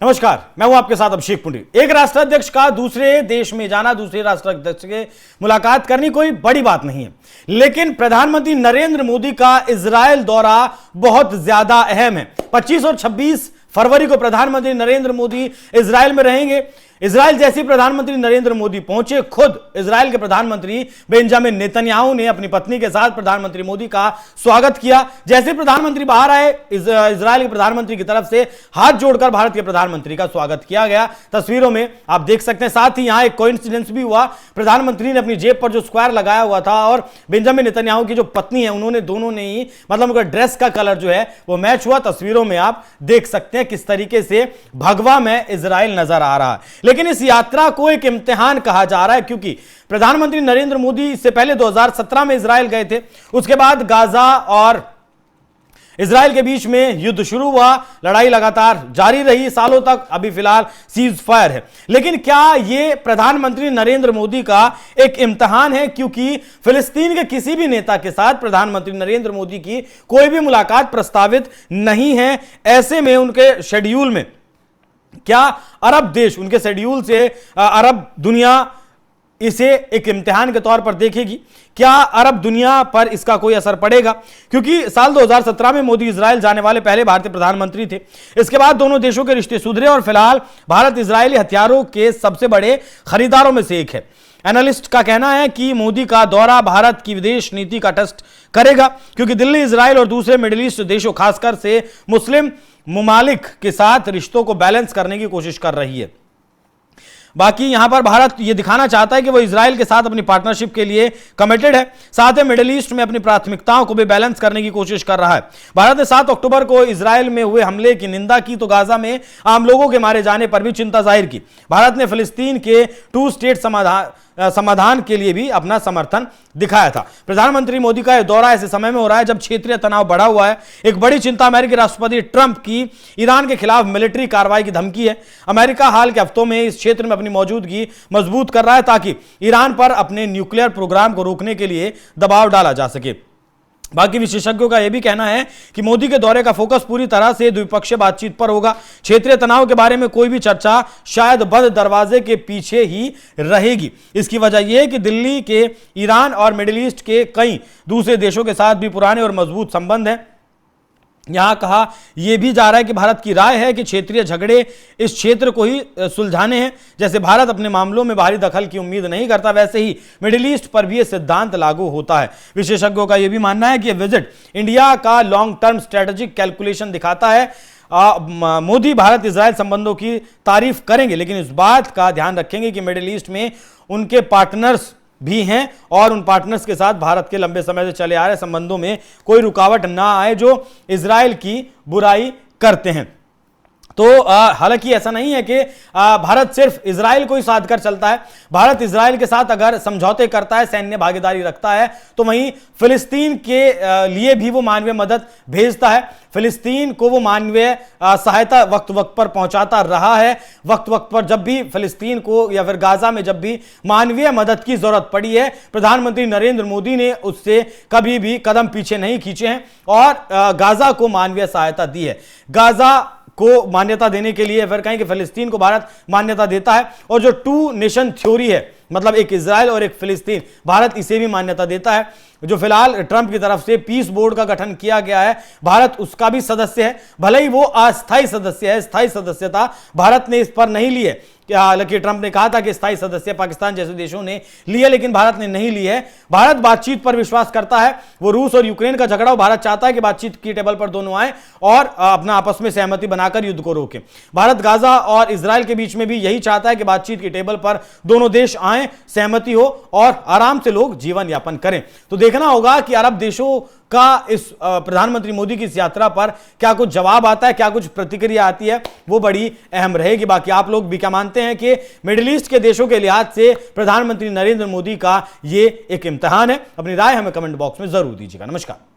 नमस्कार, मैं हूं आपके साथ अभिषेक पुंडरीक। एक राष्ट्राध्यक्ष का दूसरे देश में जाना, दूसरे राष्ट्राध्यक्ष से मुलाकात करनी कोई बड़ी बात नहीं है, लेकिन प्रधानमंत्री नरेंद्र मोदी का इजरायल दौरा बहुत ज्यादा अहम है। 25 और 26 फरवरी को प्रधानमंत्री नरेंद्र मोदी इजरायल में रहेंगे। इजरायल जैसे प्रधानमंत्री नरेंद्र मोदी पहुंचे, खुद इजरायल के प्रधानमंत्री बेंजामिन नेतन्याहू ने अपनी पत्नी के साथ प्रधानमंत्री मोदी का स्वागत किया। जैसे प्रधानमंत्री बाहर आए, इजरायल के प्रधानमंत्री की तरफ से हाथ जोड़कर भारत के प्रधानमंत्री का स्वागत किया गया। तस्वीरों में आप देख सकते हैं। साथ ही यहां एक कोइंसिडेंस भी हुआ, प्रधानमंत्री ने अपनी जेब पर जो स्क्वायर लगाया हुआ था और बेंजामिन नेतन्याहू की जो पत्नी है उन्होंने, दोनों ने ही मतलब उनका ड्रेस का कलर जो है वो मैच हुआ। तस्वीरों में आप देख सकते हैं किस तरीके से भगवा में इजरायल नजर आ रहा है। लेकिन इस यात्रा को एक इम्तिहान कहा जा रहा है, क्योंकि प्रधानमंत्री नरेंद्र मोदी इससे पहले 2017 में इजरायल गए थे। उसके बाद गाजा और इजरायल के बीच में युद्ध शुरू हुआ, लड़ाई लगातार जारी रही सालों तक। अभी फिलहाल सीज फायर है। लेकिन क्या यह प्रधानमंत्री नरेंद्र मोदी का एक इम्तिहान है, क्योंकि फिलिस्तीन के किसी भी नेता के साथ प्रधानमंत्री नरेंद्र मोदी की कोई भी मुलाकात प्रस्तावित नहीं है। ऐसे में उनके शेड्यूल में क्या अरब देश, उनके शेड्यूल से अरब दुनिया इसे एक इम्तिहान के तौर पर देखेगी? क्या अरब दुनिया पर इसका कोई असर पड़ेगा? क्योंकि साल 2017 में मोदी इजरायल जाने वाले पहले भारतीय प्रधानमंत्री थे। इसके बाद दोनों देशों के रिश्ते सुधरे और फिलहाल भारत इजरायली हथियारों के सबसे बड़े खरीदारों में से एक है। एनालिस्ट का कहना है कि मोदी का दौरा भारत की विदेश नीति का टेस्ट करेगा, क्योंकि दिल्ली इजरायल और दूसरे मिडिल ईस्ट देशों, खासकर से मुस्लिम मुमालिक के साथ रिश्तों को बैलेंस करने की कोशिश कर रही है। बाकी यहां पर भारत यह दिखाना चाहता है कि वो इजरायल के साथ अपनी पार्टनरशिप के लिए कमिटेड है। साथ ही मिडिल ईस्ट में अपनी प्राथमिकताओं को भी बैलेंस करने की कोशिश कर रहा है। भारत ने 7 अक्टूबर को इजरायल में हुए हमले की निंदा की तो गाजा में आम लोगों के मारे जाने पर भी चिंता जाहिर की। भारत ने फिलिस्तीन के 2 स्टेट समाधान के लिए भी अपना समर्थन दिखाया था। प्रधानमंत्री मोदी का यह दौरा ऐसे समय में हो रहा है जब क्षेत्रीय तनाव बढ़ा हुआ है। एक बड़ी चिंता अमेरिकी राष्ट्रपति ट्रंप की ईरान के खिलाफ मिलिट्री कार्रवाई की धमकी है। अमेरिका हाल के हफ्तों में इस क्षेत्र में अपनी मौजूदगी मजबूत कर रहा है ताकि ईरान पर अपने न्यूक्लियर प्रोग्राम को रोकने के लिए दबाव डाला जा सके। बाकी विशेषज्ञों का यह भी कहना है कि मोदी के दौरे का फोकस पूरी तरह से द्विपक्षीय बातचीत पर होगा। क्षेत्रीय तनाव के बारे में कोई भी चर्चा शायद बंद दरवाजे के पीछे ही रहेगी। इसकी वजह यह है कि दिल्ली के ईरान और मिडिल ईस्ट के कई दूसरे देशों के साथ भी पुराने और मजबूत संबंध हैं। यहां कहा यह भी जा रहा है कि भारत की राय है कि क्षेत्रीय झगड़े इस क्षेत्र को ही सुलझाने हैं। जैसे भारत अपने मामलों में बाहरी दखल की उम्मीद नहीं करता, वैसे ही मिडिल ईस्ट पर भी यह सिद्धांत लागू होता है। विशेषज्ञों का यह भी मानना है कि यह विजिट इंडिया का लॉन्ग टर्म स्ट्रेटेजिक कैलकुलेशन दिखाता है। मोदी भारत इजरायल संबंधों की तारीफ करेंगे, लेकिन इस बात का ध्यान रखेंगे कि मिडिल ईस्ट में उनके पार्टनर्स भी हैं और उन पार्टनर्स के साथ भारत के लंबे समय से चले आ रहे संबंधों में कोई रुकावट ना आए जो इजरायल की बुराई करते हैं। तो हालांकि ऐसा नहीं है कि भारत सिर्फ इजरायल को ही साध कर चलता है। भारत इजरायल के साथ अगर समझौते करता है, सैन्य भागीदारी रखता है, तो वहीं फिलिस्तीन के लिए भी वो मानवीय मदद भेजता है। फिलिस्तीन को वो मानवीय सहायता वक्त वक्त पर पहुंचाता रहा है। वक्त वक्त पर जब भी फिलिस्तीन को या फिर गाजा में जब भी मानवीय मदद की जरूरत पड़ी है, प्रधानमंत्री नरेंद्र मोदी ने उससे कभी भी कदम पीछे नहीं खींचे हैं और गाजा को मानवीय सहायता दी है। गाजा को मान्यता देने के लिए, फिर कहें कि फिलिस्तीन को भारत मान्यता देता है, और जो 2 नेशन थ्योरी है, मतलब एक इजरायल और एक फिलिस्तीन, भारत इसे भी मान्यता देता है। जो फिलहाल ट्रंप की तरफ से पीस बोर्ड का गठन किया गया है, भारत उसका भी सदस्य है। भले ही वो अस्थायी सदस्य है, स्थायी सदस्यता भारत ने इस पर नहीं ली है। हालांकि ट्रंप ने कहा था कि स्थायी सदस्य पाकिस्तान जैसे देशों ने लिए, लेकिन भारत ने नहीं ली है। भारत बातचीत पर विश्वास करता है। वो रूस और यूक्रेन का झगड़ा, भारत चाहता है कि बातचीत की टेबल पर दोनों आए और अपना आपस में सहमति बनाकर युद्ध को रोकें। भारत गाजा और इजरायल के बीच में भी यही चाहता है कि बातचीत की टेबल पर दोनों देश आए, सहमति हो और आराम से लोग जीवन यापन करें। तो देखना होगा कि अरब देशों का इस प्रधानमंत्री मोदी की इस यात्रा पर क्या कुछ जवाब आता है, क्या कुछ प्रतिक्रिया आती है, वो बड़ी अहम रहेगी। बाकी आप लोग भी क्या मानते हैं कि मिडिल ईस्ट के देशों के लिहाज से प्रधानमंत्री नरेंद्र मोदी का ये एक इम्तिहान है? अपनी राय हमें कमेंट बॉक्स में जरूर दीजिएगा। नमस्कार।